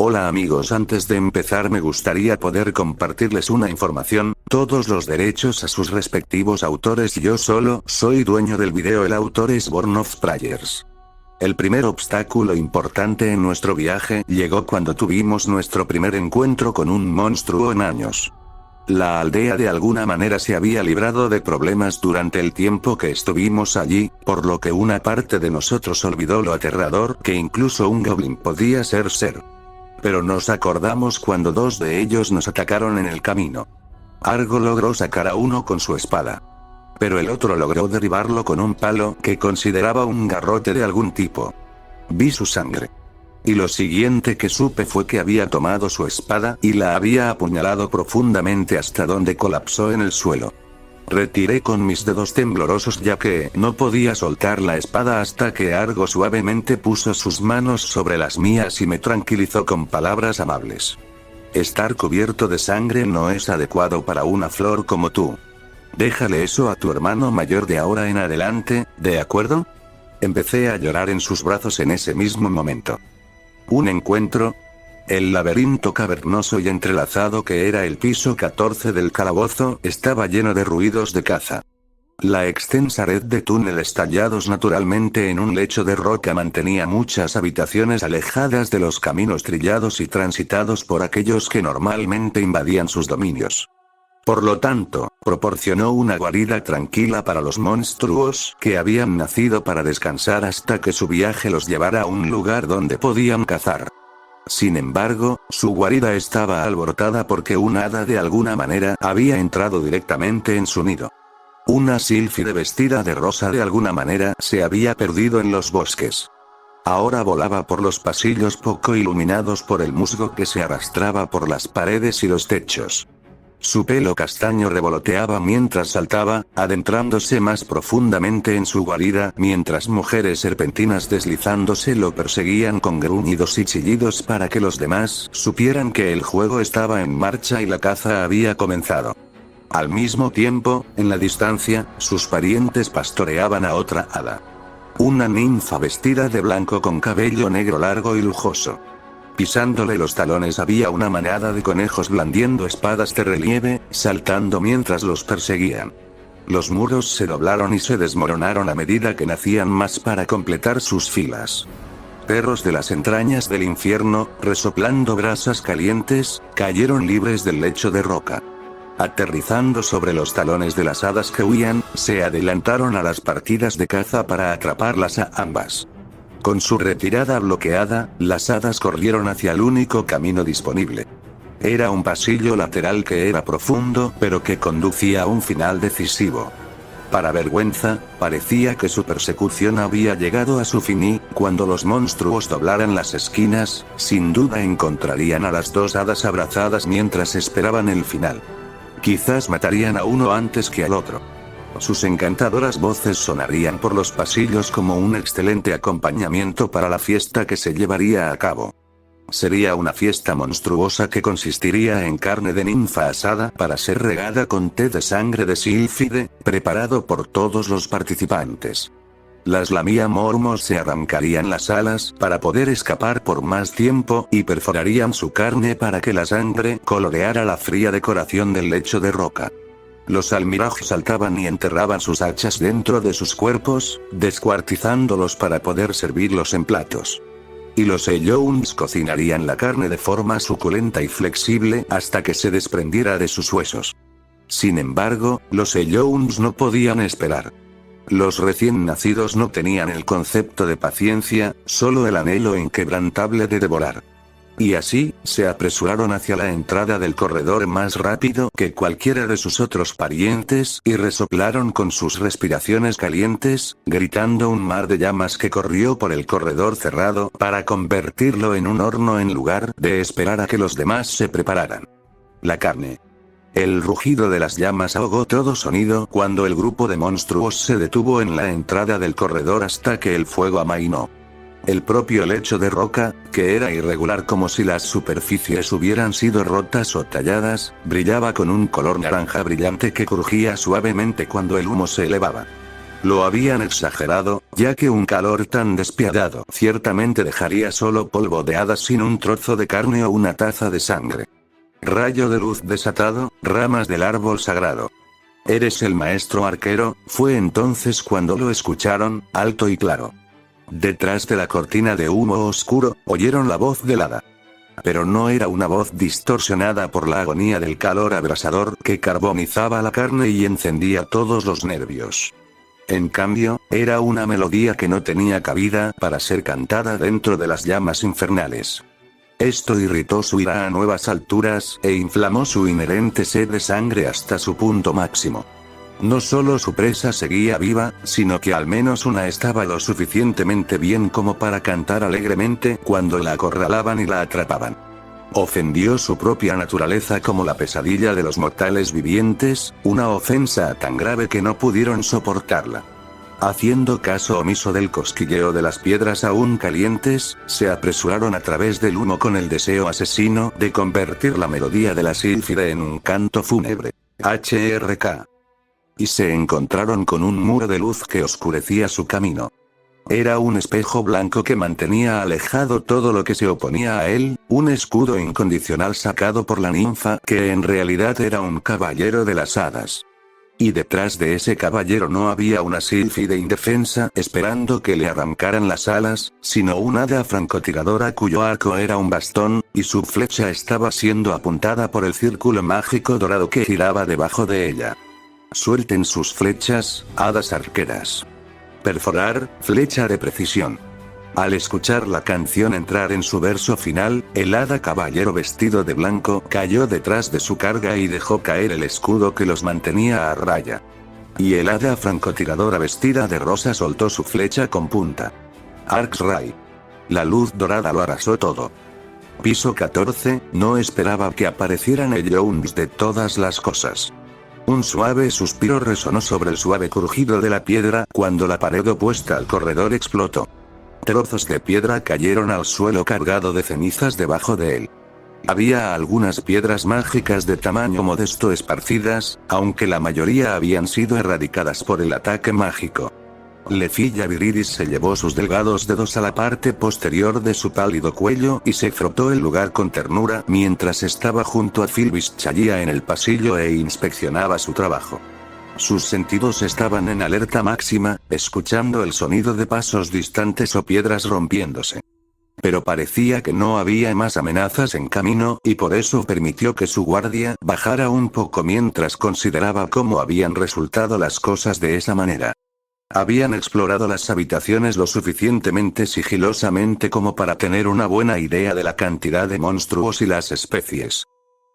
Hola amigos, antes de empezar me gustaría poder compartirles una información, todos los derechos a sus respectivos autores y yo solo soy dueño del video. El autor es Born of Prayers. El primer obstáculo importante en nuestro viaje llegó cuando tuvimos nuestro primer encuentro con un monstruo en años. La aldea de alguna manera se había librado de problemas durante el tiempo que estuvimos allí, por lo que una parte de nosotros olvidó lo aterrador que incluso un goblin podía ser. Pero nos acordamos cuando dos de ellos nos atacaron en el camino. Argo logró sacar a uno con su espada. Pero el otro logró derribarlo con un palo que consideraba un garrote de algún tipo. Vi su sangre. Y lo siguiente que supe fue que había tomado su espada y la había apuñalado profundamente hasta donde colapsó en el suelo. Retiré con mis dedos temblorosos ya que no podía soltar la espada hasta que Argo suavemente puso sus manos sobre las mías y me tranquilizó con palabras amables. Estar cubierto de sangre no es adecuado para una flor como tú. Déjale eso a tu hermano mayor de ahora en adelante, ¿de acuerdo? Empecé a llorar en sus brazos en ese mismo momento. Un encuentro. El laberinto cavernoso y entrelazado que era el piso 14 del calabozo estaba lleno de ruidos de caza. La extensa red de túneles tallados naturalmente en un lecho de roca mantenía muchas habitaciones alejadas de los caminos trillados y transitados por aquellos que normalmente invadían sus dominios. Por lo tanto, proporcionó una guarida tranquila para los monstruos que habían nacido para descansar hasta que su viaje los llevara a un lugar donde podían cazar. Sin embargo, su guarida estaba alborotada porque un hada de alguna manera había entrado directamente en su nido. Una sílfide vestida de rosa de alguna manera se había perdido en los bosques. Ahora volaba por los pasillos poco iluminados por el musgo que se arrastraba por las paredes y los techos. Su pelo castaño revoloteaba mientras saltaba, adentrándose más profundamente en su guarida, mientras mujeres serpentinas deslizándose lo perseguían con gruñidos y chillidos para que los demás supieran que el juego estaba en marcha y la caza había comenzado. Al mismo tiempo, en la distancia, sus parientes pastoreaban a otra hada. Una ninfa vestida de blanco con cabello negro largo y lujoso. Pisándole los talones había una manada de conejos blandiendo espadas de relieve, saltando mientras los perseguían. Los muros se doblaron y se desmoronaron a medida que nacían más para completar sus filas. Perros de las entrañas del infierno, resoplando brasas calientes, cayeron libres del lecho de roca. Aterrizando sobre los talones de las hadas que huían, se adelantaron a las partidas de caza para atraparlas a ambas. Con su retirada bloqueada, las hadas corrieron hacia el único camino disponible. Era un pasillo lateral que era profundo, pero que conducía a un final decisivo. Para vergüenza, parecía que su persecución había llegado a su fin y, cuando los monstruos doblaran las esquinas, sin duda encontrarían a las dos hadas abrazadas mientras esperaban el final. Quizás matarían a uno antes que al otro. Sus encantadoras voces sonarían por los pasillos como un excelente acompañamiento para la fiesta que se llevaría a cabo. Sería una fiesta monstruosa que consistiría en carne de ninfa asada para ser regada con té de sangre de sílfide, preparado por todos los participantes. Las Lamia Mormos se arrancarían las alas para poder escapar por más tiempo y perforarían su carne para que la sangre coloreara la fría decoración del lecho de roca. Los almiraj saltaban y enterraban sus hachas dentro de sus cuerpos, descuartizándolos para poder servirlos en platos. Y los Elloums cocinarían la carne de forma suculenta y flexible hasta que se desprendiera de sus huesos. Sin embargo, los Elloums no podían esperar. Los recién nacidos no tenían el concepto de paciencia, solo el anhelo inquebrantable de devorar. Y así, se apresuraron hacia la entrada del corredor más rápido que cualquiera de sus otros parientes y resoplaron con sus respiraciones calientes, gritando un mar de llamas que corrió por el corredor cerrado para convertirlo en un horno en lugar de esperar a que los demás se prepararan. La carne. El rugido de las llamas ahogó todo sonido cuando el grupo de monstruos se detuvo en la entrada del corredor hasta que el fuego amainó. El propio lecho de roca, que era irregular como si las superficies hubieran sido rotas o talladas, brillaba con un color naranja brillante que crujía suavemente cuando el humo se elevaba. Lo habían exagerado, ya que un calor tan despiadado ciertamente dejaría solo polvo de hadas sin un trozo de carne o una taza de sangre. Rayo de luz desatado, ramas del árbol sagrado. Eres el maestro arquero, fue entonces cuando lo escucharon, alto y claro. Detrás de la cortina de humo oscuro, oyeron la voz del hada. Pero no era una voz distorsionada por la agonía del calor abrasador que carbonizaba la carne y encendía todos los nervios. En cambio, era una melodía que no tenía cabida para ser cantada dentro de las llamas infernales. Esto irritó su ira a nuevas alturas, e inflamó su inherente sed de sangre hasta su punto máximo. No solo su presa seguía viva, sino que al menos una estaba lo suficientemente bien como para cantar alegremente cuando la acorralaban y la atrapaban. Ofendió su propia naturaleza como la pesadilla de los mortales vivientes, una ofensa tan grave que no pudieron soportarla. Haciendo caso omiso del cosquilleo de las piedras aún calientes, se apresuraron a través del humo con el deseo asesino de convertir la melodía de la sílfide en un canto fúnebre. HRK. Y se encontraron con un muro de luz que oscurecía su camino. Era un espejo blanco que mantenía alejado todo lo que se oponía a él, un escudo incondicional sacado por la ninfa que en realidad era un caballero de las hadas. Y detrás de ese caballero no había una sílfide indefensa esperando que le arrancaran las alas, sino una hada francotiradora cuyo arco era un bastón, y su flecha estaba siendo apuntada por el círculo mágico dorado que giraba debajo de ella. Suelten sus flechas, hadas arqueras. Perforar, flecha de precisión. Al escuchar la canción entrar en su verso final, el hada caballero vestido de blanco cayó detrás de su carga y dejó caer el escudo que los mantenía a raya. Y el hada francotiradora vestida de rosa soltó su flecha con punta. Arx-Ray. La luz dorada lo arrasó todo. Piso 14, no esperaba que aparecieran el Jones de todas las cosas. Un suave suspiro resonó sobre el suave crujido de la piedra cuando la pared opuesta al corredor explotó. Trozos de piedra cayeron al suelo cargado de cenizas debajo de él. Había algunas piedras mágicas de tamaño modesto esparcidas, aunque la mayoría habían sido erradicadas por el ataque mágico. Lefilla Viridis se llevó sus delgados dedos a la parte posterior de su pálido cuello y se frotó el lugar con ternura mientras estaba junto a Philbis Chayía en el pasillo e inspeccionaba su trabajo. Sus sentidos estaban en alerta máxima, escuchando el sonido de pasos distantes o piedras rompiéndose. Pero parecía que no había más amenazas en camino y por eso permitió que su guardia bajara un poco mientras consideraba cómo habían resultado las cosas de esa manera. Habían explorado las habitaciones lo suficientemente sigilosamente como para tener una buena idea de la cantidad de monstruos y las especies.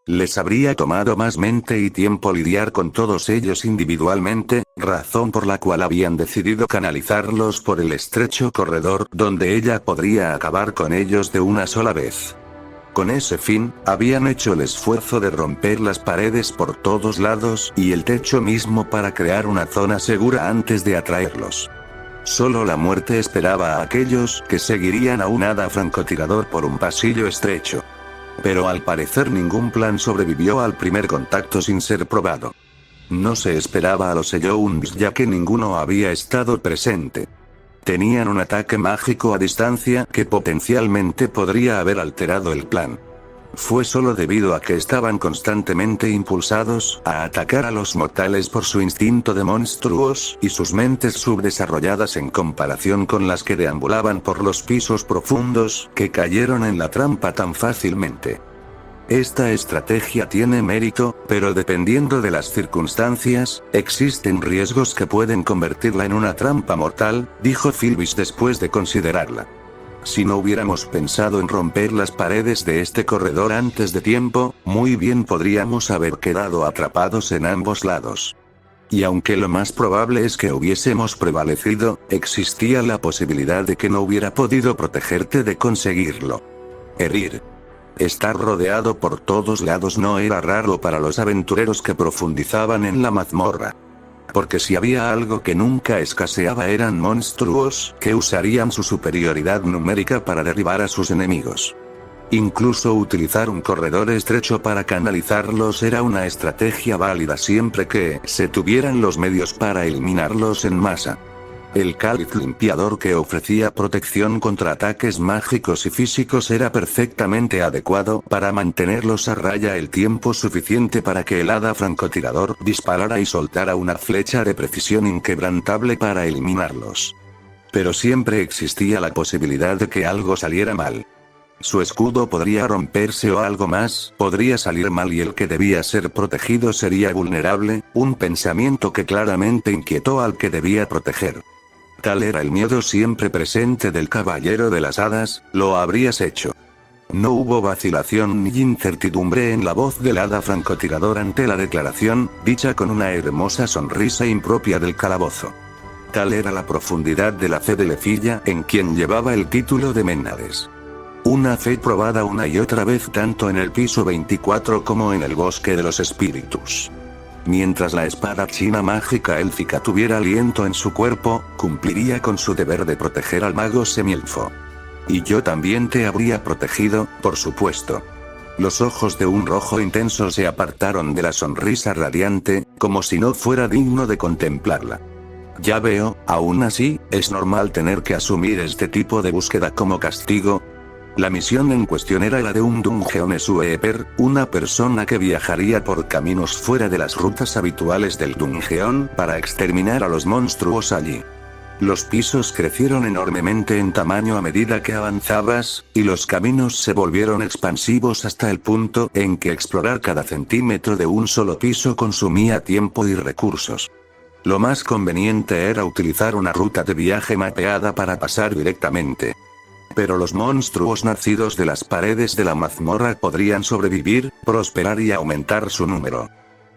Les habría tomado más mente y tiempo lidiar con todos ellos individualmente, razón por la cual habían decidido canalizarlos por el estrecho corredor donde ella podría acabar con ellos de una sola vez. Con ese fin, habían hecho el esfuerzo de romper las paredes por todos lados y el techo mismo para crear una zona segura antes de atraerlos. Solo la muerte esperaba a aquellos que seguirían a un hada francotirador por un pasillo estrecho. Pero al parecer ningún plan sobrevivió al primer contacto sin ser probado. No se esperaba a los Jones ya que ninguno había estado presente. Tenían un ataque mágico a distancia que potencialmente podría haber alterado el plan. Fue solo debido a que estaban constantemente impulsados a atacar a los mortales por su instinto de monstruos y sus mentes subdesarrolladas en comparación con las que deambulaban por los pisos profundos que cayeron en la trampa tan fácilmente. Esta estrategia tiene mérito, pero dependiendo de las circunstancias, existen riesgos que pueden convertirla en una trampa mortal, dijo Philbis después de considerarla. Si no hubiéramos pensado en romper las paredes de este corredor antes de tiempo, muy bien podríamos haber quedado atrapados en ambos lados. Y aunque lo más probable es que hubiésemos prevalecido, existía la posibilidad de que no hubiera podido protegerte de conseguirlo. Herir. Estar rodeado por todos lados no era raro para los aventureros que profundizaban en la mazmorra. Porque si había algo que nunca escaseaba eran monstruos que usarían su superioridad numérica para derribar a sus enemigos. Incluso utilizar un corredor estrecho para canalizarlos era una estrategia válida siempre que se tuvieran los medios para eliminarlos en masa. El cáliz limpiador que ofrecía protección contra ataques mágicos y físicos era perfectamente adecuado para mantenerlos a raya el tiempo suficiente para que el hada francotirador disparara y soltara una flecha de precisión inquebrantable para eliminarlos. Pero siempre existía la posibilidad de que algo saliera mal. Su escudo podría romperse o algo más, podría salir mal y el que debía ser protegido sería vulnerable, un pensamiento que claramente inquietó al que debía proteger. Tal era el miedo siempre presente del caballero de las hadas, lo habrías hecho. No hubo vacilación ni incertidumbre en la voz del hada francotirador ante la declaración, dicha con una hermosa sonrisa impropia del calabozo. Tal era la profundidad de la fe de Lefilla en quien llevaba el título de Ménades. Una fe probada una y otra vez tanto en el piso 24 como en el bosque de los espíritus. Mientras la espada china mágica élfica tuviera aliento en su cuerpo, cumpliría con su deber de proteger al mago semielfo. Y yo también te habría protegido, por supuesto. Los ojos de un rojo intenso se apartaron de la sonrisa radiante, como si no fuera digno de contemplarla. Ya veo, aún así, es normal tener que asumir este tipo de búsqueda como castigo. La misión en cuestión era la de un Dungeon Sweeper, una persona que viajaría por caminos fuera de las rutas habituales del Dungeon para exterminar a los monstruos allí. Los pisos crecieron enormemente en tamaño a medida que avanzabas, y los caminos se volvieron expansivos hasta el punto en que explorar cada centímetro de un solo piso consumía tiempo y recursos. Lo más conveniente era utilizar una ruta de viaje mapeada para pasar directamente. Pero los monstruos nacidos de las paredes de la mazmorra podrían sobrevivir, prosperar y aumentar su número.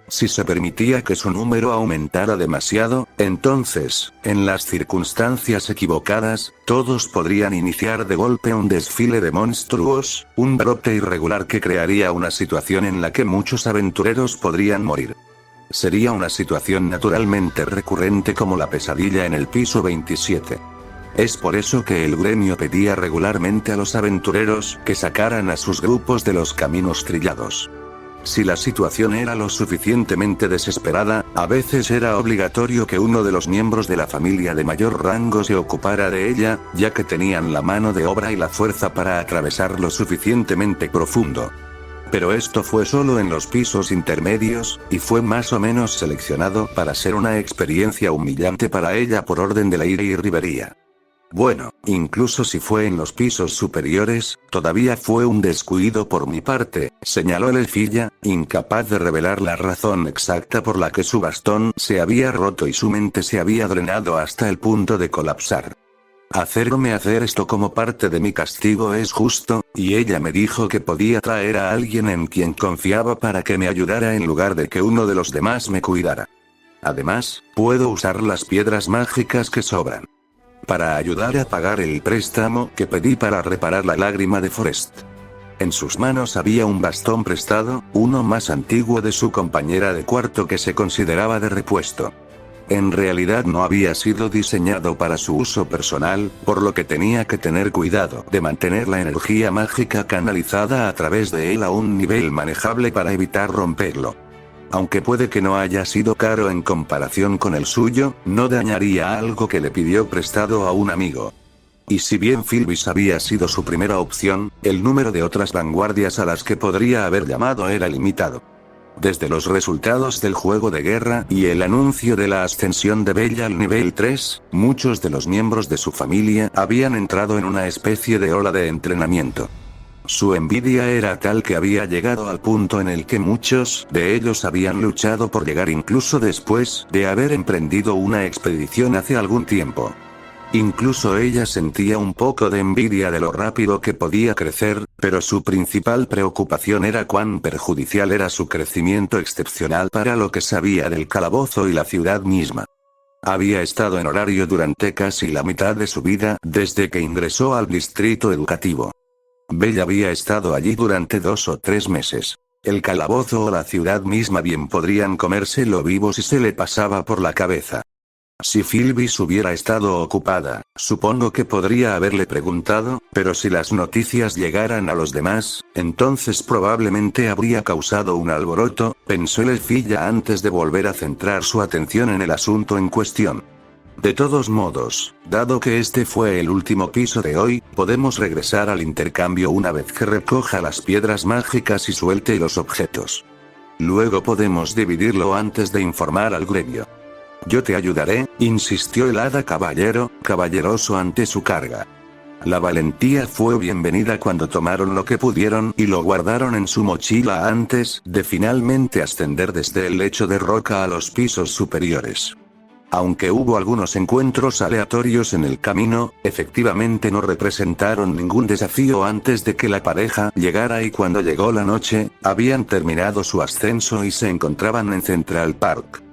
Si se permitía que su número aumentara demasiado, entonces, en las circunstancias equivocadas, todos podrían iniciar de golpe un desfile de monstruos, un brote irregular que crearía una situación en la que muchos aventureros podrían morir. Sería una situación naturalmente recurrente como la pesadilla en el piso 27. Es por eso que el gremio pedía regularmente a los aventureros que sacaran a sus grupos de los caminos trillados. Si la situación era lo suficientemente desesperada, a veces era obligatorio que uno de los miembros de la familia de mayor rango se ocupara de ella, ya que tenían la mano de obra y la fuerza para atravesar lo suficientemente profundo. Pero esto fue solo en los pisos intermedios, y fue más o menos seleccionado para ser una experiencia humillante para ella por orden de la ira y ribería. Bueno, incluso si fue en los pisos superiores, todavía fue un descuido por mi parte, señaló el elfilla, incapaz de revelar la razón exacta por la que su bastón se había roto y su mente se había drenado hasta el punto de colapsar. Hacerme hacer esto como parte de mi castigo es justo, y ella me dijo que podía traer a alguien en quien confiaba para que me ayudara en lugar de que uno de los demás me cuidara. Además, puedo usar las piedras mágicas que sobran para ayudar a pagar el préstamo que pedí para reparar la lágrima de Forest. En sus manos había un bastón prestado, uno más antiguo de su compañera de cuarto que se consideraba de repuesto. En realidad no había sido diseñado para su uso personal, por lo que tenía que tener cuidado de mantener la energía mágica canalizada a través de él a un nivel manejable para evitar romperlo. Aunque puede que no haya sido caro en comparación con el suyo, no dañaría algo que le pidió prestado a un amigo. Y si bien Philbis había sido su primera opción, el número de otras vanguardias a las que podría haber llamado era limitado. Desde los resultados del juego de guerra y el anuncio de la ascensión de Bella al nivel 3, muchos de los miembros de su familia habían entrado en una especie de ola de entrenamiento. Su envidia era tal que había llegado al punto en el que muchos de ellos habían luchado por llegar incluso después de haber emprendido una expedición hace algún tiempo. Incluso ella sentía un poco de envidia de lo rápido que podía crecer, pero su principal preocupación era cuán perjudicial era su crecimiento excepcional para lo que sabía del calabozo y la ciudad misma. Había estado en horario durante casi la mitad de su vida desde que ingresó al distrito educativo. Bella había estado allí durante 2 o 3 meses. El calabozo o la ciudad misma bien podrían comérselo vivo si se le pasaba por la cabeza. Si Philbis hubiera estado ocupada, supongo que podría haberle preguntado, pero si las noticias llegaran a los demás, entonces probablemente habría causado un alboroto, pensó Lefilla antes de volver a centrar su atención en el asunto en cuestión. De todos modos, dado que este fue el último piso de hoy, podemos regresar al intercambio una vez que recoja las piedras mágicas y suelte los objetos. Luego podemos dividirlo antes de informar al gremio. Yo te ayudaré, insistió el hada caballero, caballeroso ante su carga. La valentía fue bienvenida cuando tomaron lo que pudieron y lo guardaron en su mochila antes de finalmente ascender desde el lecho de roca a los pisos superiores. Aunque hubo algunos encuentros aleatorios en el camino, efectivamente no representaron ningún desafío antes de que la pareja llegara y cuando llegó la noche, habían terminado su ascenso y se encontraban en Central Park.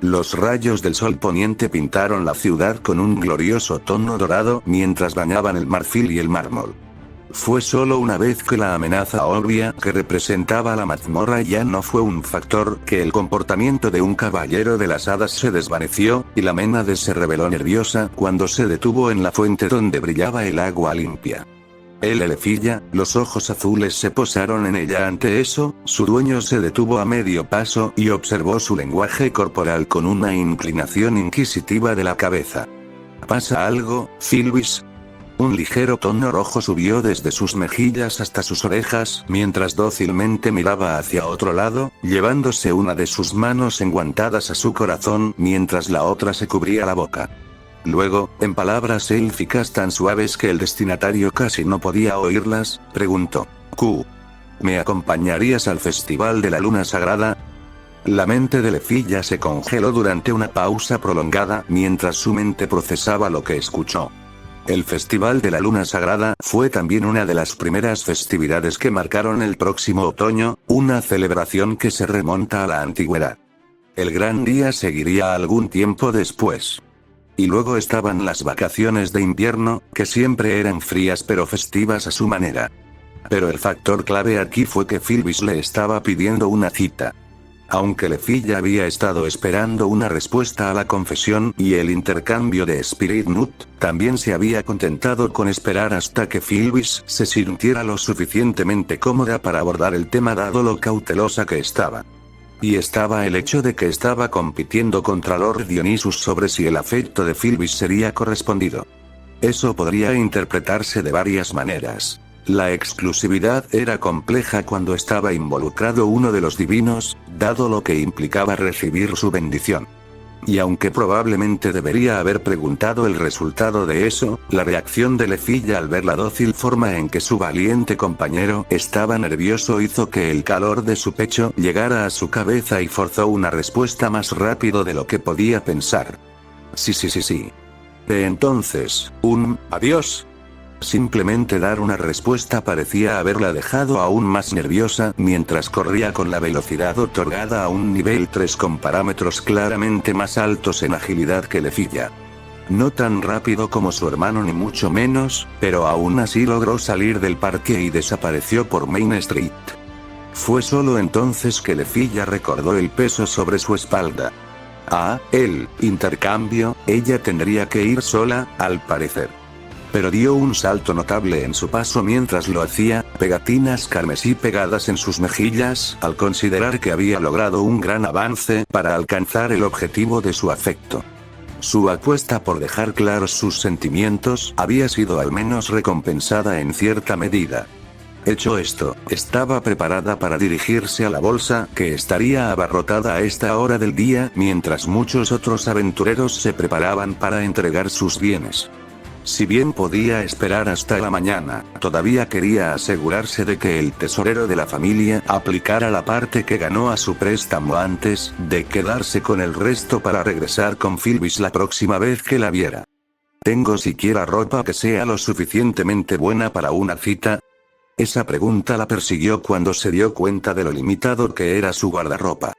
Los rayos del sol poniente pintaron la ciudad con un glorioso tono dorado mientras bañaban el marfil y el mármol. Fue solo una vez que la amenaza obvia que representaba la mazmorra ya no fue un factor que el comportamiento de un caballero de las hadas se desvaneció, y la Ménade se reveló nerviosa cuando se detuvo en la fuente donde brillaba el agua limpia. Lefilla, los ojos azules se posaron en ella. Ante eso, su dueño se detuvo a medio paso y observó su lenguaje corporal con una inclinación inquisitiva de la cabeza. ¿Pasa algo, Philbis? Un ligero tono rojo subió desde sus mejillas hasta sus orejas mientras dócilmente miraba hacia otro lado, llevándose una de sus manos enguantadas a su corazón mientras la otra se cubría la boca. Luego, en palabras élficas tan suaves que el destinatario casi no podía oírlas, preguntó: «Q. ¿Me acompañarías al Festival de la Luna Sagrada?». La mente de Lefilla se congeló durante una pausa prolongada mientras su mente procesaba lo que escuchó. El Festival de la Luna Sagrada fue también una de las primeras festividades que marcaron el próximo otoño, una celebración que se remonta a la antigüedad. El gran día seguiría algún tiempo después. Y luego estaban las vacaciones de invierno, que siempre eran frías pero festivas a su manera. Pero el factor clave aquí fue que Philbis le estaba pidiendo una cita. Aunque Lefilla había estado esperando una respuesta a la confesión y el intercambio de Spirit Nut, también se había contentado con esperar hasta que Philbis se sintiera lo suficientemente cómoda para abordar el tema dado lo cautelosa que estaba. Y estaba el hecho de que estaba compitiendo contra Lord Dionysus sobre si el afecto de Philbis sería correspondido. Eso podría interpretarse de varias maneras. La exclusividad era compleja cuando estaba involucrado uno de los divinos, dado lo que implicaba recibir su bendición. Y aunque probablemente debería haber preguntado el resultado de eso, la reacción de Lefilla al ver la dócil forma en que su valiente compañero estaba nervioso hizo que el calor de su pecho llegara a su cabeza y forzó una respuesta más rápido de lo que podía pensar. Sí. Entonces, adiós. Simplemente dar una respuesta parecía haberla dejado aún más nerviosa mientras corría con la velocidad otorgada a un nivel 3 con parámetros claramente más altos en agilidad que Lefilla. No tan rápido como su hermano ni mucho menos, pero aún así logró salir del parque y desapareció por Main Street. Fue solo entonces que Lefilla recordó el peso sobre su espalda. El intercambio, ella tendría que ir sola, al parecer. Pero dio un salto notable en su paso mientras lo hacía, pegatinas carmesí pegadas en sus mejillas, al considerar que había logrado un gran avance para alcanzar el objetivo de su afecto. Su apuesta por dejar claros sus sentimientos había sido al menos recompensada en cierta medida. Hecho esto, estaba preparada para dirigirse a la bolsa que estaría abarrotada a esta hora del día mientras muchos otros aventureros se preparaban para entregar sus bienes. Si bien podía esperar hasta la mañana, todavía quería asegurarse de que el tesorero de la familia aplicara la parte que ganó a su préstamo antes de quedarse con el resto para regresar con Philbis la próxima vez que la viera. ¿Tengo siquiera ropa que sea lo suficientemente buena para una cita? Esa pregunta la persiguió cuando se dio cuenta de lo limitado que era su guardarropa.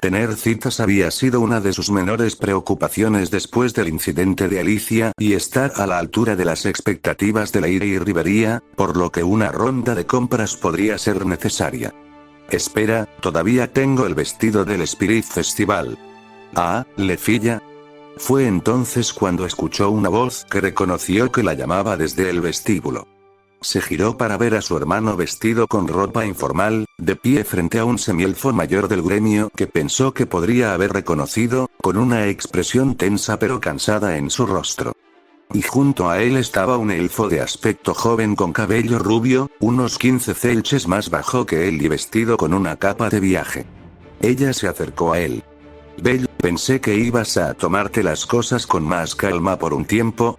Tener citas había sido una de sus menores preocupaciones después del incidente de Alicia y estar a la altura de las expectativas de Leire y Rivería, por lo que una ronda de compras podría ser necesaria. Espera, todavía tengo el vestido del Spirit Festival. Lefilla. Fue entonces cuando escuchó una voz que reconoció que la llamaba desde el vestíbulo. Se giró para ver a su hermano vestido con ropa informal, de pie frente a un semielfo mayor del gremio que pensó que podría haber reconocido, con una expresión tensa pero cansada en su rostro. Y junto a él estaba un elfo de aspecto joven con cabello rubio, unos 15 celches más bajo que él y vestido con una capa de viaje. Ella se acercó a él. Bell, pensé que ibas a tomarte las cosas con más calma por un tiempo.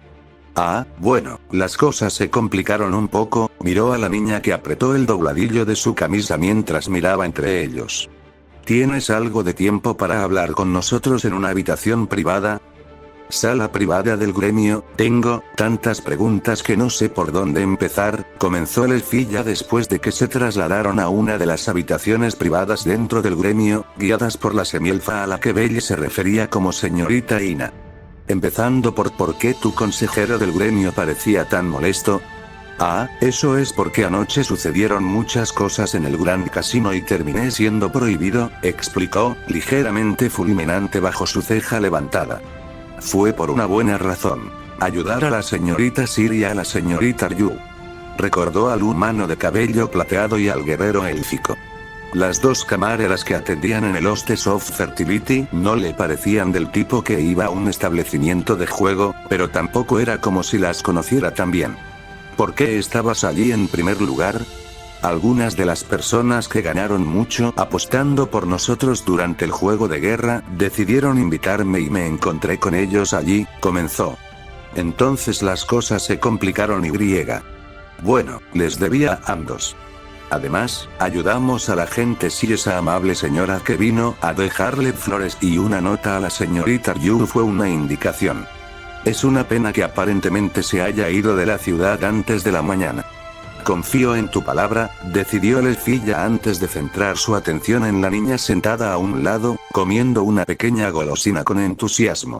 Ah, bueno, las cosas se complicaron un poco, miró a la niña que apretó el dobladillo de su camisa mientras miraba entre ellos. ¿Tienes algo de tiempo para hablar con nosotros en una habitación privada? Sala privada del gremio, tengo tantas preguntas que no sé por dónde empezar, comenzó el elfilla después de que se trasladaron a una de las habitaciones privadas dentro del gremio, guiadas por la semielfa a la que Belle se refería como señorita Ina. Empezando por qué tu consejero del gremio parecía tan molesto. Ah, eso es porque anoche sucedieron muchas cosas en el Gran Casino y terminé siendo prohibido, explicó, ligeramente fulminante bajo su ceja levantada. Fue por una buena razón. Ayudar a la señorita Sir y a la señorita Ryu. Recordó al humano de cabello plateado y al guerrero élfico. Las dos camareras que atendían en el Hostess of Fertility no le parecían del tipo que iba a un establecimiento de juego, pero tampoco era como si las conociera tan bien. ¿Por qué estabas allí en primer lugar? Algunas de las personas que ganaron mucho apostando por nosotros durante el juego de guerra, decidieron invitarme y me encontré con ellos allí, comenzó. Entonces las cosas se complicaron y bueno, les debía a ambos. Además, ayudamos a la gente si esa amable señora que vino a dejarle flores y una nota a la señorita Ryu fue una indicación. Es una pena que aparentemente se haya ido de la ciudad antes de la mañana. Confío en tu palabra, decidió el elfilla antes de centrar su atención en la niña sentada a un lado, comiendo una pequeña golosina con entusiasmo.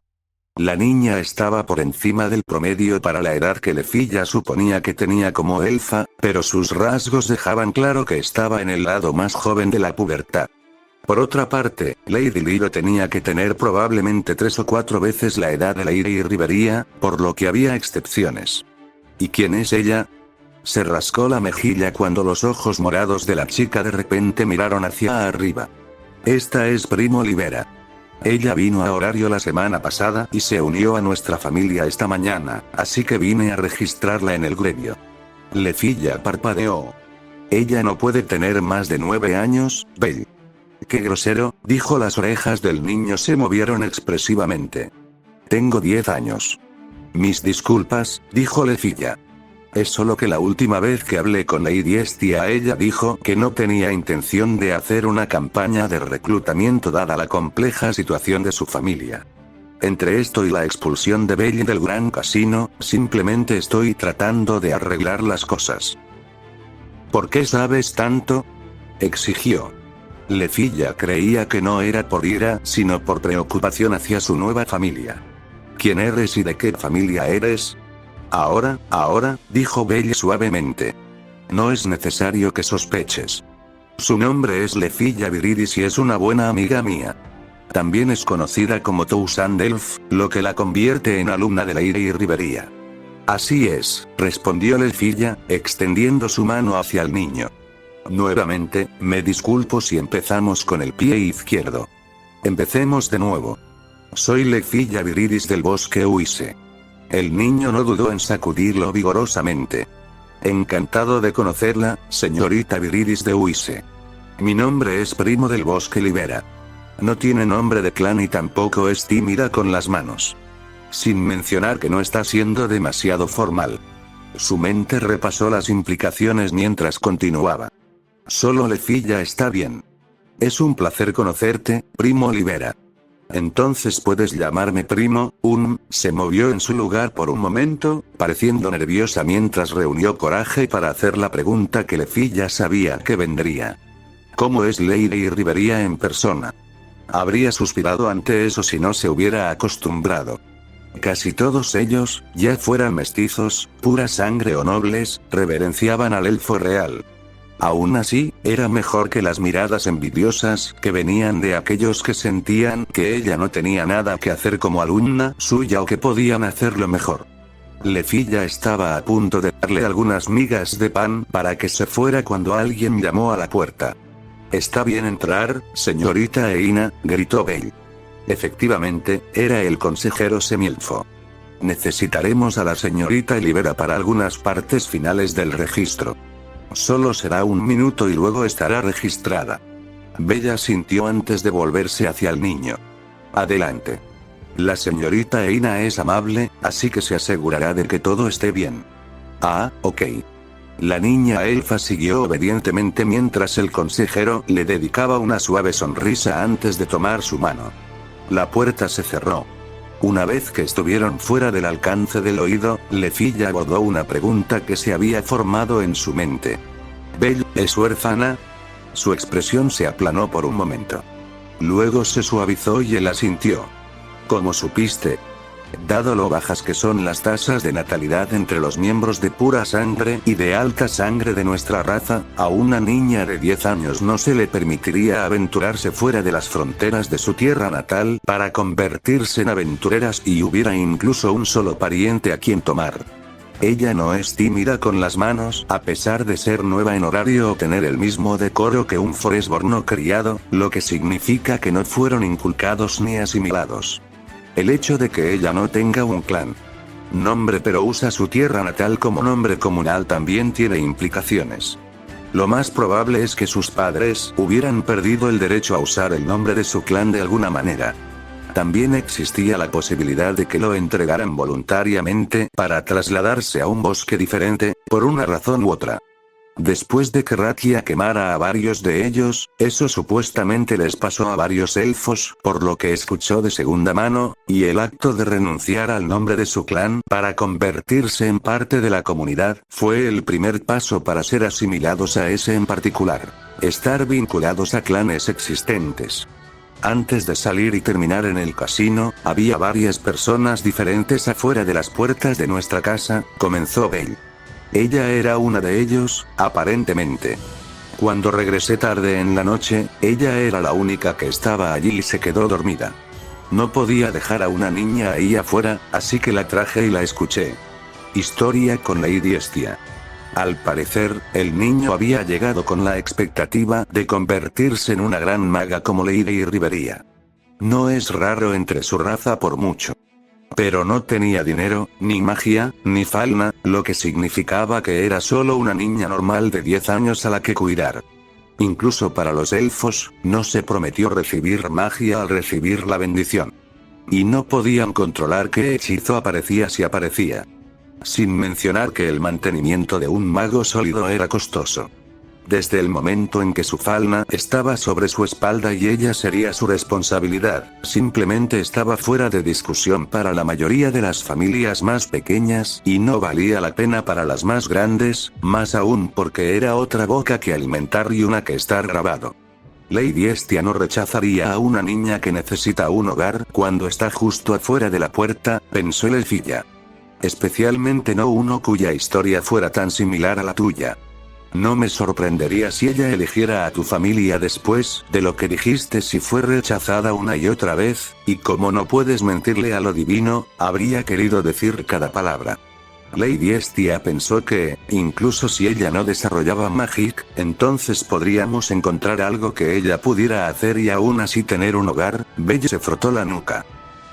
La niña estaba por encima del promedio para la edad que el elfilla suponía que tenía como elfa, pero sus rasgos dejaban claro que estaba en el lado más joven de la pubertad. Por otra parte, Lady Lilo tenía que tener probablemente 3 o 4 veces la edad de Lady Rivería, por lo que había excepciones. ¿Y quién es ella? Se rascó la mejilla cuando los ojos morados de la chica de repente miraron hacia arriba. Esta es Primo Libera. Ella vino a horario la semana pasada y se unió a nuestra familia esta mañana, así que vine a registrarla en el gremio. Lefilla parpadeó. Ella no puede tener más de 9 años, Belle. Qué grosero, dijo. Las orejas del niño se movieron expresivamente. Tengo 10 años. Mis disculpas, dijo Lefilla. Es solo que la última vez que hablé con Lady Estia ella dijo que no tenía intención de hacer una campaña de reclutamiento dada la compleja situación de su familia. Entre esto y la expulsión de Belle del Gran Casino, simplemente estoy tratando de arreglar las cosas. ¿Por qué sabes tanto? Exigió. Lefilla creía que no era por ira, sino por preocupación hacia su nueva familia. ¿Quién eres y de qué familia eres? Ahora, dijo Belle suavemente. No es necesario que sospeches. Su nombre es Lefilla Viridis y es una buena amiga mía. También es conocida como Tousand Elf, lo que la convierte en alumna de Lady Rivería. Así es, respondió Lefilla, extendiendo su mano hacia el niño. Nuevamente, me disculpo si empezamos con el pie izquierdo. Empecemos de nuevo. Soy Lefilla Viridis del bosque Uise. El niño no dudó en sacudirlo vigorosamente. Encantado de conocerla, señorita Viridis de Uise. Mi nombre es Primo del Bosque Libera. No tiene nombre de clan y tampoco es tímida con las manos. Sin mencionar que no está siendo demasiado formal. Su mente repasó las implicaciones mientras continuaba. Solo Lefilla está bien. Es un placer conocerte, Primo Libera. Entonces puedes llamarme primo. Se movió en su lugar por un momento, pareciendo nerviosa mientras reunió coraje para hacer la pregunta que Lefilla sabía que vendría. ¿Cómo es Lady Rivería en persona? Habría suspirado ante eso si no se hubiera acostumbrado. Casi todos ellos, ya fueran mestizos, pura sangre o nobles, reverenciaban al elfo real. Aún así, era mejor que las miradas envidiosas que venían de aquellos que sentían que ella no tenía nada que hacer como alumna suya o que podían hacerlo mejor. Lefilla estaba a punto de darle algunas migas de pan para que se fuera cuando alguien llamó a la puerta. «¿Está bien entrar, señorita Eina?», gritó Belle. Efectivamente, era el consejero semielfo. «Necesitaremos a la señorita Elivera para algunas partes finales del registro. Solo será un minuto y luego estará registrada». Bella sintió antes de volverse hacia el niño. «Adelante. La señorita Eina es amable, así que se asegurará de que todo esté bien». «Ah, ok». La niña elfa siguió obedientemente mientras el consejero le dedicaba una suave sonrisa antes de tomar su mano. La puerta se cerró. Una vez que estuvieron fuera del alcance del oído, Lefilla abordó una pregunta que se había formado en su mente. «¿Belle es huérfana?». Su expresión se aplanó por un momento. Luego se suavizó y él asintió. «¿Cómo supiste?». «Dado lo bajas que son las tasas de natalidad entre los miembros de pura sangre y de alta sangre de nuestra raza, a una niña de 10 años no se le permitiría aventurarse fuera de las fronteras de su tierra natal para convertirse en aventureras y hubiera incluso un solo pariente a quien tomar. Ella no es tímida con las manos a pesar de ser nueva en horario o tener el mismo decoro que un Foresborn no criado, lo que significa que no fueron inculcados ni asimilados. El hecho de que ella no tenga un clan nombre pero usa su tierra natal como nombre comunal también tiene implicaciones. Lo más probable es que sus padres hubieran perdido el derecho a usar el nombre de su clan de alguna manera. También existía la posibilidad de que lo entregaran voluntariamente para trasladarse a un bosque diferente, por una razón u otra. Después de que Rakia quemara a varios de ellos, eso supuestamente les pasó a varios elfos, por lo que escuchó de segunda mano, y el acto de renunciar al nombre de su clan para convertirse en parte de la comunidad, fue el primer paso para ser asimilados a ese en particular. Estar vinculados a clanes existentes. Antes de salir y terminar en el casino, había varias personas diferentes afuera de las puertas de nuestra casa, comenzó Belle. Ella era una de ellos, aparentemente. Cuando regresé tarde en la noche, ella era la única que estaba allí y se quedó dormida. No podía dejar a una niña ahí afuera, así que la traje y la escuché. Historia con Lady Estia. Al parecer, el niño había llegado con la expectativa de convertirse en una gran maga como Lady Rivería. No es raro entre su raza por mucho. Pero no tenía dinero, ni magia, ni falna, lo que significaba que era solo una niña normal de 10 años a la que cuidar. Incluso para los elfos, no se prometió recibir magia al recibir la bendición. Y no podían controlar qué hechizo aparecía si aparecía. Sin mencionar que el mantenimiento de un mago sólido era costoso. Desde el momento en que su falna estaba sobre su espalda y ella sería su responsabilidad, simplemente estaba fuera de discusión para la mayoría de las familias más pequeñas y no valía la pena para las más grandes, más aún porque era otra boca que alimentar y una que estar grabado. Lady Estia no rechazaría a una niña que necesita un hogar cuando está justo afuera de la puerta, pensó Lefilla. Especialmente no uno cuya historia fuera tan similar a la tuya. No me sorprendería si ella eligiera a tu familia después de lo que dijiste si fue rechazada una y otra vez, y como no puedes mentirle a lo divino, habría querido decir cada palabra. Lady Estia pensó que, incluso si ella no desarrollaba Magic, entonces podríamos encontrar algo que ella pudiera hacer y aún así tener un hogar. Belle se frotó la nuca.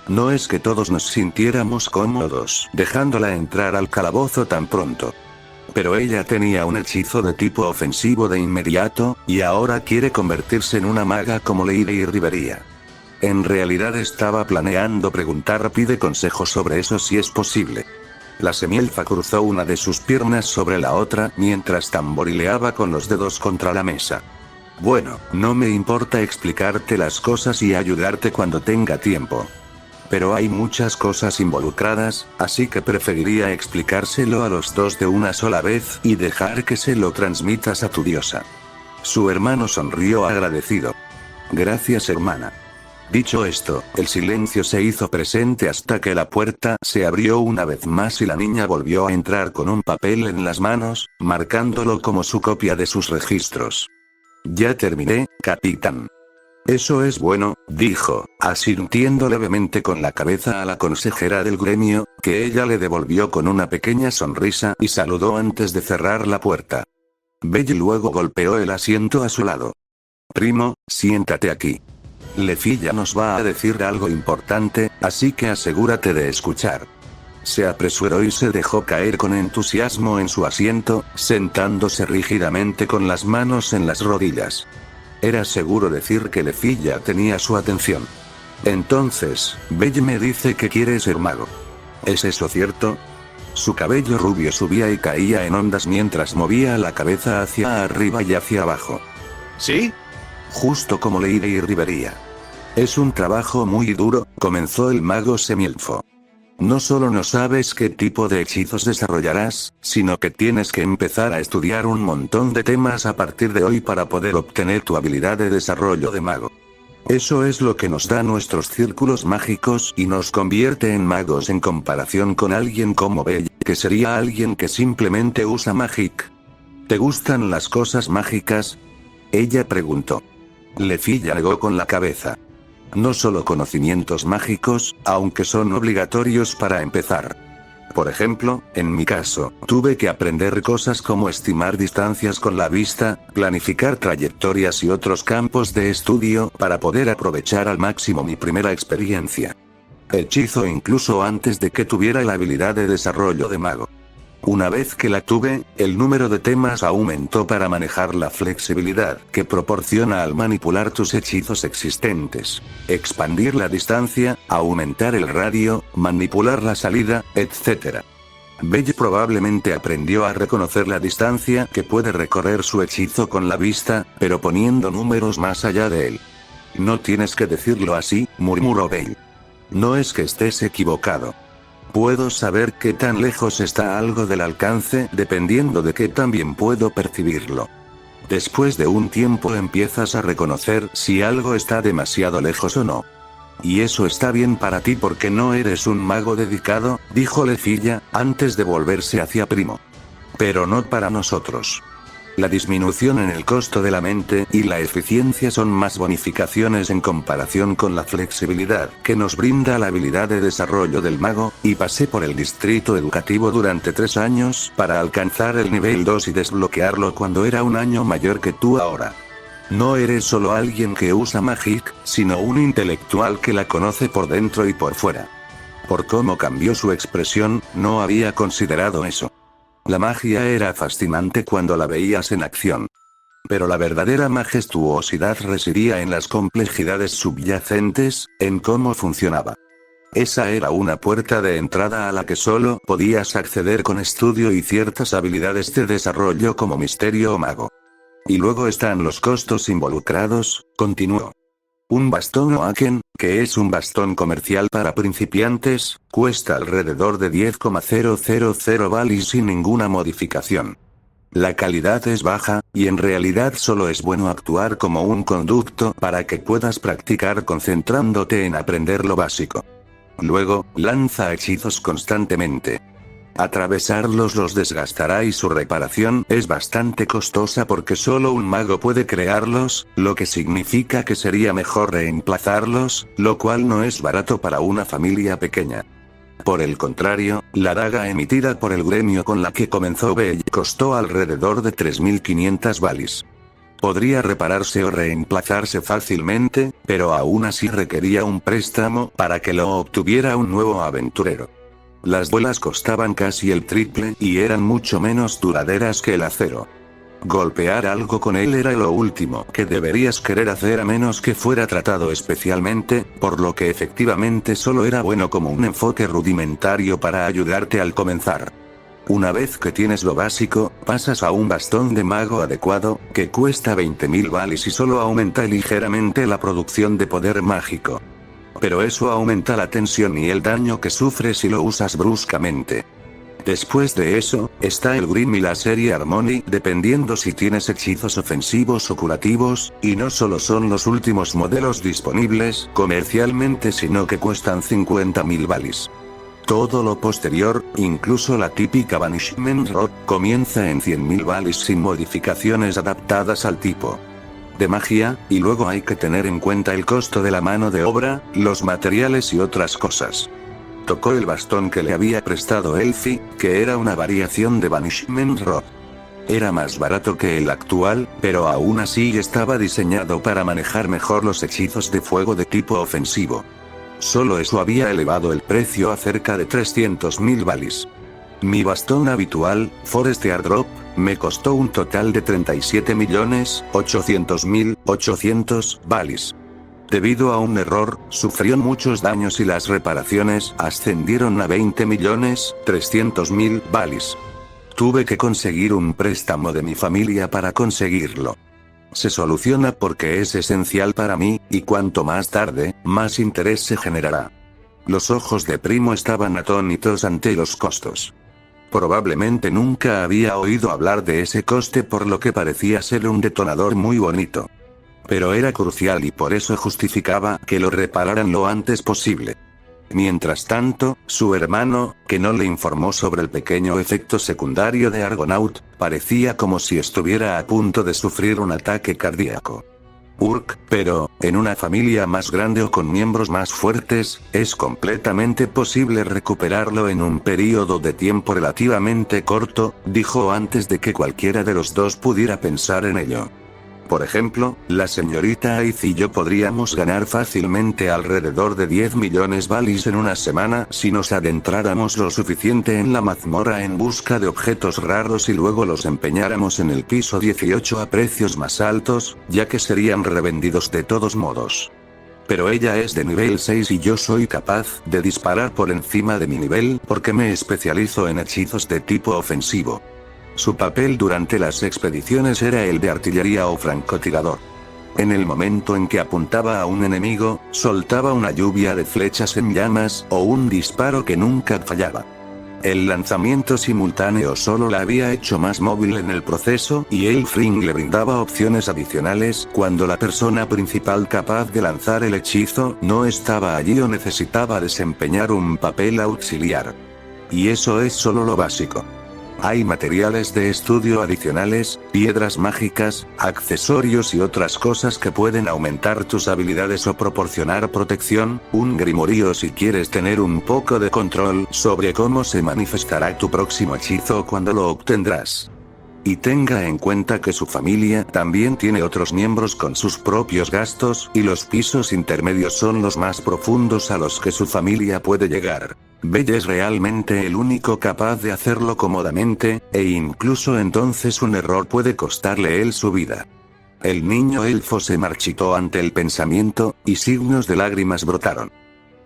No es que todos nos sintiéramos cómodos dejándola entrar al calabozo tan pronto. Pero ella tenía un hechizo de tipo ofensivo de inmediato, y ahora quiere convertirse en una maga como Lady Rivería. En realidad estaba planeando preguntar, pide consejo sobre eso si es posible. La semielfa cruzó una de sus piernas sobre la otra mientras tamborileaba con los dedos contra la mesa. Bueno, no me importa explicarte las cosas y ayudarte cuando tenga tiempo. Pero hay muchas cosas involucradas, así que preferiría explicárselo a los dos de una sola vez y dejar que se lo transmitas a tu diosa. Su hermano sonrió agradecido. Gracias, hermana. Dicho esto, el silencio se hizo presente hasta que la puerta se abrió una vez más y la niña volvió a entrar con un papel en las manos, marcándolo como su copia de sus registros. Ya terminé, capitán. Eso es bueno, dijo, asintiendo levemente con la cabeza a la consejera del gremio, que ella le devolvió con una pequeña sonrisa y saludó antes de cerrar la puerta. Belle luego golpeó el asiento a su lado. Primo, siéntate aquí. Lefilla nos va a decir algo importante, así que asegúrate de escuchar. Se apresuró y se dejó caer con entusiasmo en su asiento, sentándose rígidamente con las manos en las rodillas. Era seguro decir que Lefilla tenía su atención. Entonces, Belle me dice que quiere ser mago. ¿Es eso cierto? Su cabello rubio subía y caía en ondas mientras movía la cabeza hacia arriba y hacia abajo. ¿Sí? Justo como Lady Rivería. Es un trabajo muy duro, comenzó el mago semielfo. No solo no sabes qué tipo de hechizos desarrollarás, sino que tienes que empezar a estudiar un montón de temas a partir de hoy para poder obtener tu habilidad de desarrollo de mago. Eso es lo que nos da nuestros círculos mágicos y nos convierte en magos en comparación con alguien como Belle, que sería alguien que simplemente usa Magic. ¿Te gustan las cosas mágicas? Ella preguntó. Lefilla negó con la cabeza. No solo conocimientos mágicos, aunque son obligatorios para empezar. Por ejemplo, en mi caso, tuve que aprender cosas como estimar distancias con la vista, planificar trayectorias y otros campos de estudio para poder aprovechar al máximo mi primera experiencia. Hechizo incluso antes de que tuviera la habilidad de desarrollo de mago. Una vez que la tuve, el número de temas aumentó para manejar la flexibilidad que proporciona al manipular tus hechizos existentes. Expandir la distancia, aumentar el radio, manipular la salida, etc. Belle probablemente aprendió a reconocer la distancia que puede recorrer su hechizo con la vista, pero poniendo números más allá de él. No tienes que decirlo así, murmuró Belle. No es que estés equivocado. Puedo saber qué tan lejos está algo del alcance dependiendo de qué tan bien puedo percibirlo. Después de un tiempo empiezas a reconocer si algo está demasiado lejos o no. Y eso está bien para ti porque no eres un mago dedicado, dijo Lefilla, antes de volverse hacia Primo. Pero no para nosotros. La disminución en el costo de la mente y la eficiencia son más bonificaciones en comparación con la flexibilidad que nos brinda la habilidad de desarrollo del mago, y pasé por el distrito educativo durante 3 años para alcanzar el nivel 2 y desbloquearlo cuando era un año mayor que tú ahora. No eres solo alguien que usa Magic, sino un intelectual que la conoce por dentro y por fuera. Por cómo cambió su expresión, no había considerado eso. La magia era fascinante cuando la veías en acción. Pero la verdadera majestuosidad residía en las complejidades subyacentes, en cómo funcionaba. Esa era una puerta de entrada a la que solo podías acceder con estudio y ciertas habilidades de desarrollo como misterio o mago. Y luego están los costos involucrados, continuó. Un bastón Oaken, que es un bastón comercial para principiantes, cuesta alrededor de 10,000 valis sin ninguna modificación. La calidad es baja, y en realidad solo es bueno actuar como un conducto para que puedas practicar concentrándote en aprender lo básico. Luego, lanza hechizos constantemente. Atravesarlos los desgastará y su reparación es bastante costosa porque solo un mago puede crearlos, lo que significa que sería mejor reemplazarlos, lo cual no es barato para una familia pequeña. Por el contrario, la daga emitida por el gremio con la que comenzó Belle costó alrededor de 3.500 valis. Podría repararse o reemplazarse fácilmente, pero aún así requería un préstamo para que lo obtuviera un nuevo aventurero. Las bolas costaban casi el triple y eran mucho menos duraderas que el acero. Golpear algo con él era lo último que deberías querer hacer a menos que fuera tratado especialmente, por lo que efectivamente solo era bueno como un enfoque rudimentario para ayudarte al comenzar. Una vez que tienes lo básico, pasas a un bastón de mago adecuado, que cuesta 20.000 valis y solo aumenta ligeramente la producción de poder mágico. Pero eso aumenta la tensión y el daño que sufres si lo usas bruscamente. Después de eso, está el Grim y la serie Harmony, dependiendo si tienes hechizos ofensivos o curativos, y no solo son los últimos modelos disponibles comercialmente, sino que cuestan 50.000 balis. Todo lo posterior, incluso la típica Banishment Rod, comienza en 100.000 balis sin modificaciones adaptadas al tipo de magia, y luego hay que tener en cuenta el costo de la mano de obra, los materiales y otras cosas. Tocó el bastón que le había prestado Elfie, que era una variación de Banishment Rod. Era más barato que el actual, pero aún así estaba diseñado para manejar mejor los hechizos de fuego de tipo ofensivo. Solo eso había elevado el precio a cerca de 300.000 balis. Mi bastón habitual, Forest Airdrop, me costó un total de 37.800.800 balis. Debido a un error, sufrió muchos daños y las reparaciones ascendieron a 20.300.000 balis. Tuve que conseguir un préstamo de mi familia para conseguirlo. Se soluciona porque es esencial para mí, y cuanto más tarde, más interés se generará. Los ojos de Primo estaban atónitos ante los costos. Probablemente nunca había oído hablar de ese coste, por lo que parecía ser un detonador muy bonito. Pero era crucial y por eso justificaba que lo repararan lo antes posible. Mientras tanto, su hermano, que no le informó sobre el pequeño efecto secundario de Argonaut, parecía como si estuviera a punto de sufrir un ataque cardíaco. Pero, en una familia más grande o con miembros más fuertes, es completamente posible recuperarlo en un periodo de tiempo relativamente corto, dijo antes de que cualquiera de los dos pudiera pensar en ello. Por ejemplo, la señorita Aiz y yo podríamos ganar fácilmente alrededor de 10 millones balis en una semana si nos adentráramos lo suficiente en la mazmorra en busca de objetos raros y luego los empeñáramos en el piso 18 a precios más altos, ya que serían revendidos de todos modos. Pero ella es de nivel 6 y yo soy capaz de disparar por encima de mi nivel porque me especializo en hechizos de tipo ofensivo. Su papel durante las expediciones era el de artillería o francotirador. En el momento en que apuntaba a un enemigo, soltaba una lluvia de flechas en llamas o un disparo que nunca fallaba. El lanzamiento simultáneo solo la había hecho más móvil en el proceso, y Elfring le brindaba opciones adicionales cuando la persona principal capaz de lanzar el hechizo no estaba allí o necesitaba desempeñar un papel auxiliar. Y eso es solo lo básico. Hay materiales de estudio adicionales, piedras mágicas, accesorios y otras cosas que pueden aumentar tus habilidades o proporcionar protección, un grimorio si quieres tener un poco de control sobre cómo se manifestará tu próximo hechizo o cuándo lo obtendrás. Y tenga en cuenta que su familia también tiene otros miembros con sus propios gastos, y los pisos intermedios son los más profundos a los que su familia puede llegar. Bell es realmente el único capaz de hacerlo cómodamente, e incluso entonces un error puede costarle él su vida. El niño elfo se marchitó ante el pensamiento, y signos de lágrimas brotaron.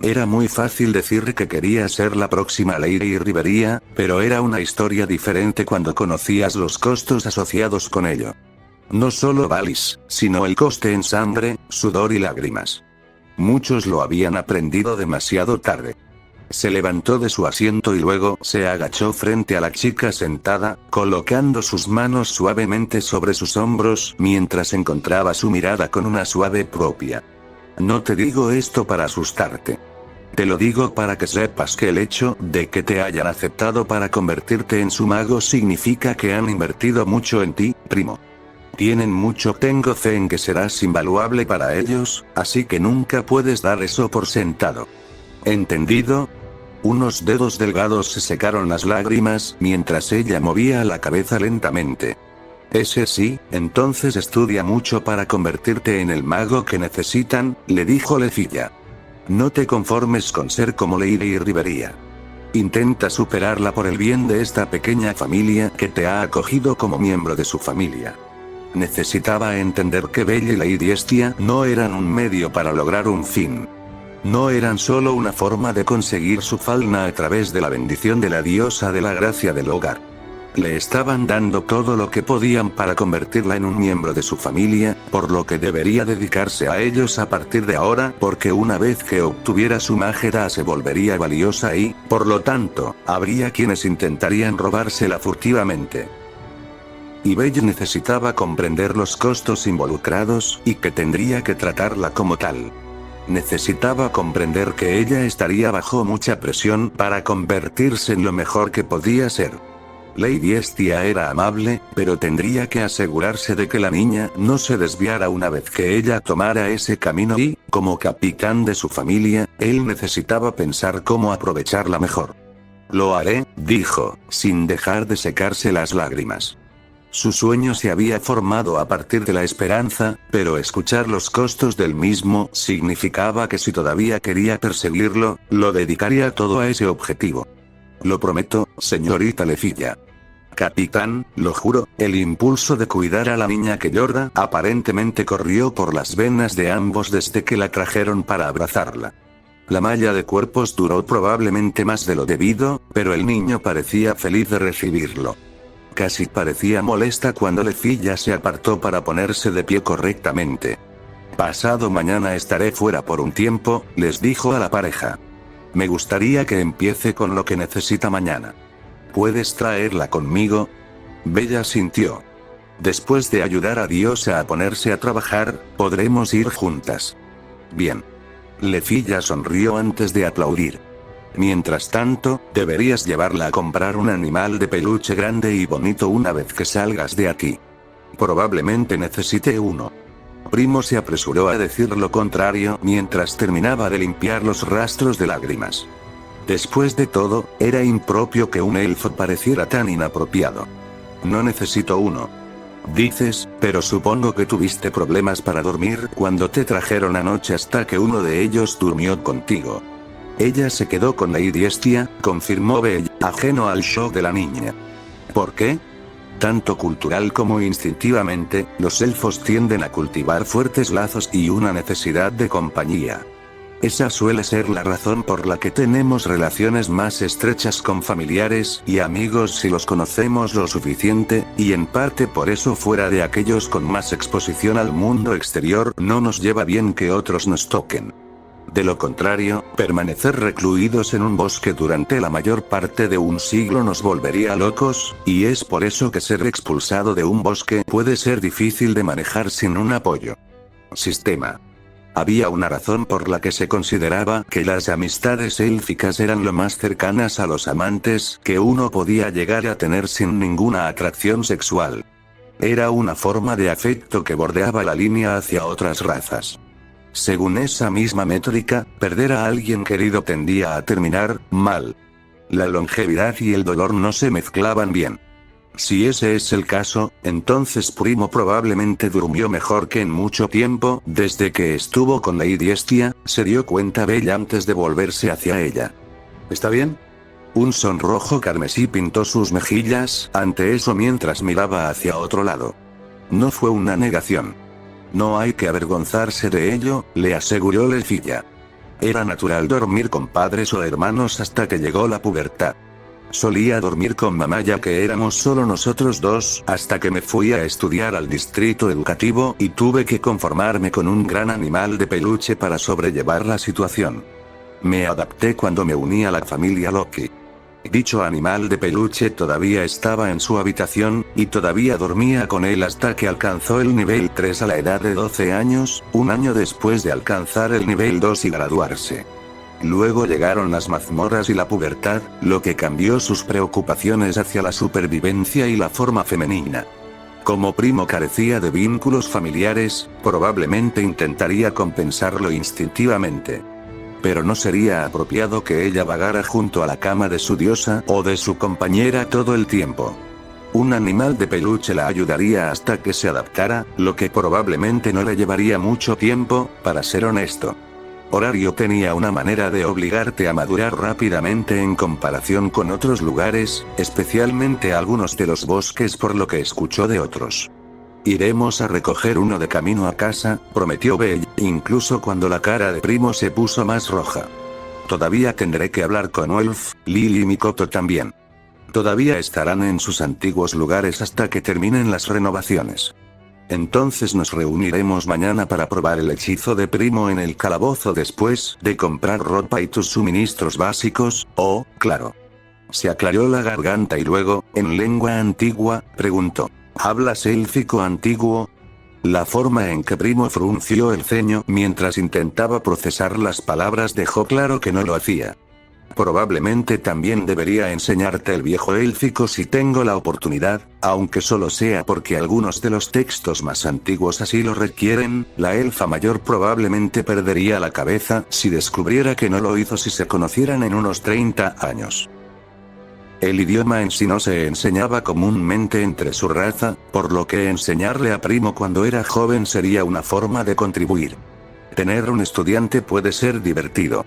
Era muy fácil decir que quería ser la próxima Lady Rivería, pero era una historia diferente cuando conocías los costos asociados con ello. No solo balis, sino el coste en sangre, sudor y lágrimas. Muchos lo habían aprendido demasiado tarde. Se levantó de su asiento y luego se agachó frente a la chica sentada, colocando sus manos suavemente sobre sus hombros mientras encontraba su mirada con una suave propia. No te digo esto para asustarte. Te lo digo para que sepas que el hecho de que te hayan aceptado para convertirte en su mago significa que han invertido mucho en ti, primo. Tienen mucho, tengo fe en que serás invaluable para ellos, así que nunca puedes dar eso por sentado. ¿Entendido? Unos dedos delgados se secaron las lágrimas mientras ella movía la cabeza lentamente. Ese sí, entonces estudia mucho para convertirte en el mago que necesitan, le dijo Lefilla. No te conformes con ser como Lady Rivería. Intenta superarla por el bien de esta pequeña familia que te ha acogido como miembro de su familia. Necesitaba entender que Bella y Lady Estia no eran un medio para lograr un fin. No eran solo una forma de conseguir su falna a través de la bendición de la diosa de la gracia del hogar. Le estaban dando todo lo que podían para convertirla en un miembro de su familia, por lo que debería dedicarse a ellos a partir de ahora, porque una vez que obtuviera su majestad se volvería valiosa y, por lo tanto, habría quienes intentarían robársela furtivamente. Y Belle necesitaba comprender los costos involucrados, y que tendría que tratarla como tal. Necesitaba comprender que ella estaría bajo mucha presión para convertirse en lo mejor que podía ser. Lady Estia era amable, pero tendría que asegurarse de que la niña no se desviara una vez que ella tomara ese camino y, como capitán de su familia, él necesitaba pensar cómo aprovecharla mejor. Lo haré, dijo, sin dejar de secarse las lágrimas. Su sueño se había formado a partir de la esperanza, pero escuchar los costos del mismo significaba que si todavía quería perseguirlo, lo dedicaría todo a ese objetivo. Lo prometo, señorita Lefilla. Capitán, lo juro. El impulso de cuidar a la niña que llora aparentemente corrió por las venas de ambos desde que la trajeron para abrazarla. La malla de cuerpos duró probablemente más de lo debido, pero el niño parecía feliz de recibirlo. Casi parecía molesta cuando Lefilla se apartó para ponerse de pie correctamente. Pasado mañana estaré fuera por un tiempo, les dijo a la pareja. Me gustaría que empiece con lo que necesita mañana. ¿Puedes traerla conmigo? Bella sintió. Después de ayudar a Diosa a ponerse a trabajar, podremos ir juntas. Bien. Lefilla sonrió antes de aplaudir. Mientras tanto, deberías llevarla a comprar un animal de peluche grande y bonito una vez que salgas de aquí. Probablemente necesite uno. Primo se apresuró a decir lo contrario mientras terminaba de limpiar los rastros de lágrimas. Después de todo, era impropio que un elfo pareciera tan inapropiado. No necesito uno. Dices, pero supongo que tuviste problemas para dormir cuando te trajeron anoche hasta que uno de ellos durmió contigo. Ella se quedó con Lady Estia, confirmó Belle, ajeno al shock de la niña. ¿Por qué? Tanto cultural como instintivamente, los elfos tienden a cultivar fuertes lazos y una necesidad de compañía. Esa suele ser la razón por la que tenemos relaciones más estrechas con familiares y amigos si los conocemos lo suficiente, y en parte por eso fuera de aquellos con más exposición al mundo exterior no nos lleva bien que otros nos toquen. De lo contrario, permanecer recluidos en un bosque durante la mayor parte de un siglo nos volvería locos, y es por eso que ser expulsado de un bosque puede ser difícil de manejar sin un apoyo. Sistema. Había una razón por la que se consideraba que las amistades élficas eran lo más cercanas a los amantes que uno podía llegar a tener sin ninguna atracción sexual. Era una forma de afecto que bordeaba la línea hacia otras razas. Según esa misma métrica, perder a alguien querido tendía a terminar mal. La longevidad y el dolor no se mezclaban bien. Si ese es el caso, entonces Primo probablemente durmió mejor que en mucho tiempo, desde que estuvo con Lady Estia, se dio cuenta Bella antes de volverse hacia ella. ¿Está bien? Un sonrojo carmesí pintó sus mejillas ante eso mientras miraba hacia otro lado. No fue una negación. No hay que avergonzarse de ello, le aseguró Lefilla. Era natural dormir con padres o hermanos hasta que llegó la pubertad. Solía dormir con mamá ya que éramos solo nosotros dos, hasta que me fui a estudiar al distrito educativo y tuve que conformarme con un gran animal de peluche para sobrellevar la situación. Me adapté cuando me uní a la familia Loki. Dicho animal de peluche todavía estaba en su habitación, y todavía dormía con él hasta que alcanzó el nivel 3 a la edad de 12 años, un año después de alcanzar el nivel 2 y graduarse. Luego llegaron las mazmorras y la pubertad, lo que cambió sus preocupaciones hacia la supervivencia y la forma femenina. Como Primo carecía de vínculos familiares, probablemente intentaría compensarlo instintivamente. Pero no sería apropiado que ella vagara junto a la cama de su diosa o de su compañera todo el tiempo. Un animal de peluche la ayudaría hasta que se adaptara, lo que probablemente no le llevaría mucho tiempo, para ser honesto. Horario tenía una manera de obligarte a madurar rápidamente en comparación con otros lugares, especialmente algunos de los bosques por lo que escuchó de otros. Iremos a recoger uno de camino a casa, prometió Belle, incluso cuando la cara de Primo se puso más roja. Todavía tendré que hablar con Wolf, Lily y Mikoto también. Todavía estarán en sus antiguos lugares hasta que terminen las renovaciones. Entonces nos reuniremos mañana para probar el hechizo de Primo en el calabozo después de comprar ropa y tus suministros básicos, oh, claro. Se aclaró la garganta y luego, en lengua antigua, preguntó: ¿hablas élfico antiguo? La forma en que Primo frunció el ceño mientras intentaba procesar las palabras dejó claro que no lo hacía. Probablemente también debería enseñarte el viejo élfico si tengo la oportunidad, aunque solo sea porque algunos de los textos más antiguos así lo requieren. La elfa mayor probablemente perdería la cabeza si descubriera que no lo hizo si se conocieran en unos 30 años. El idioma en sí no se enseñaba comúnmente entre su raza, por lo que enseñarle a Primo cuando era joven sería una forma de contribuir. Tener un estudiante puede ser divertido.